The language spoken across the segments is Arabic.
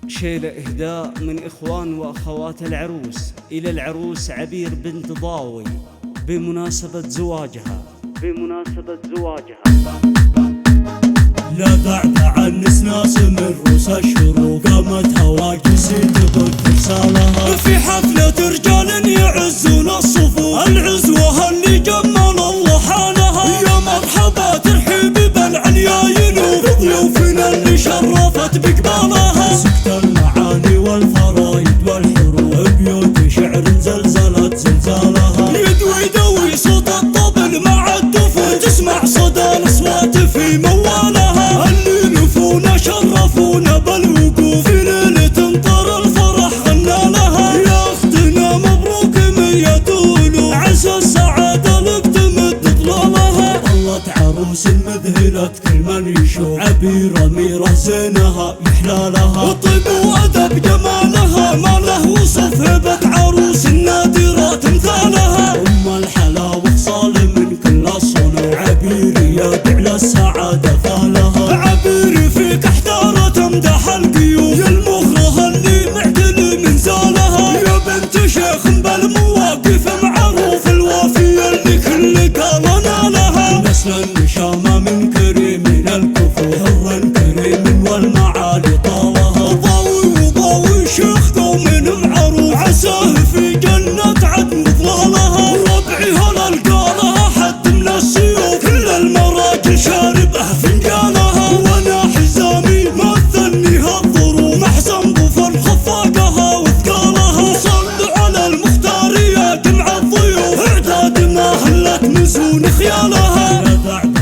شيل إهداء من إخوان وأخوات العروس إلى العروس عبير بنت ضاوي بمناسبة زواجها. لا بعد نسناس من روس الشروق قامت هواجس تبث رسالها في حفلة رجال يعزون الصفوف العزوة اللي جمل الله حالها. يا مرحبا ترحيبي بالعنياين وضيوفنا اللي شرفت بقبالها. سكت المعاني والفرايد والحروف بيوت شعر زلزلت زلزالها. يدوي دوي صوت الطبل مع الدفن تسمع صدى الاصوات في موالها. اللي نفونا شرفونا بالوقوف في ليلة طر الفرح غنى لها. يا اختنا مبروك ميتون عسى السعادة لك تمد ظلالها. طلت عروس مذهلة كل من يشوف عبيرة ميرة زينها يحلالها. طيب وادب جمالها ما له وصف هبة عروس نادرة تمثالها. ام الحلاوة خصال من كل الصنوع عبيري يدعو للسعادة فالها. عبيري فيك احتارة تمدح القيوم يا المغرة اللي معدل من زالها. يا بنت شيخ بالمواقف معروف الوافية اللي كل قالنا لها. نسل النشامة من كريم الكفوف هر كريم والمعالي طالها. ضاوي شيخ ذو من معروف عساه في جنة عدن ظلالها. ربعي هلا القالها حد من السيوف كل المراجل شاربه فنجانها. وانا حزامي مثلني هالظروف محزن ظفر خفاقها وثقالها. صلوا على المختار يا جمع الضيوف اعداد ما هلت نزون خيالها.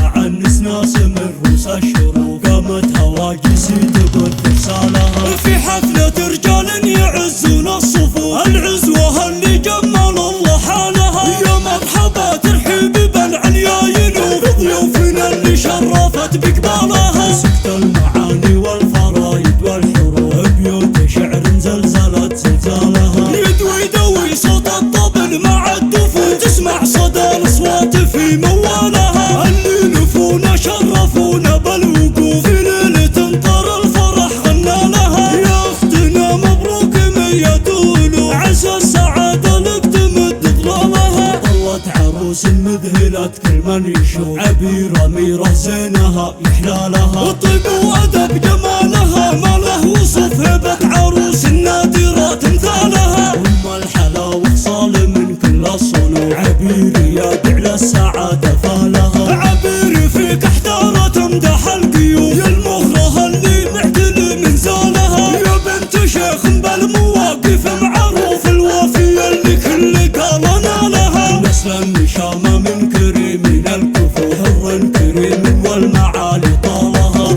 بعد نسناس من روس الشروق قامت هواجس تبث رسالها في حفلة رجال يعزون الصفوف العزوة اللي جمل الله حالها. يا مرحبا ترحيبي بالعنياين وضيوفنا اللي شرفت بقبالها. سكت المعاني والفرايد والحروف بيوت شعر زلزلت زلزالها. يدوي دوي صوت الطبل مع الدفن تسمع صدى الاصوات في موالها. اللي نفونا شرفونا بالوقوف في ليلة طر الفرح غنى لها. يا اختنا مبروك ميتون عسى السعادة لك تمد ظلالها. طلت عروس مذهلة كل من يشوف عبيرة ميرة زينها يحلالها. طيب وادب جمالها ما له وصف هبة عروس نادرة تمثالها. ام الحلاوة خصال من كل الصنوع عبيري يدعو للسعادة فالها. عبيري فيك احتارة تمدح القيوم يا المغرة اللي معدل من زالها. يا بنت شيخ بالمواقف معروف الوافية اللي كل قالنا لها. نسل النشامة من كريم الكفوف هر كريم والمعالي طالها.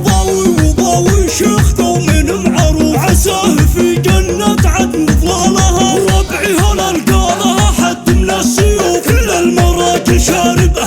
ضاوي شيخ ذو من معروف عساه في جنة عدن ظلالها. ربعي هلا القالها حد من السيوف كل المراجل شاربه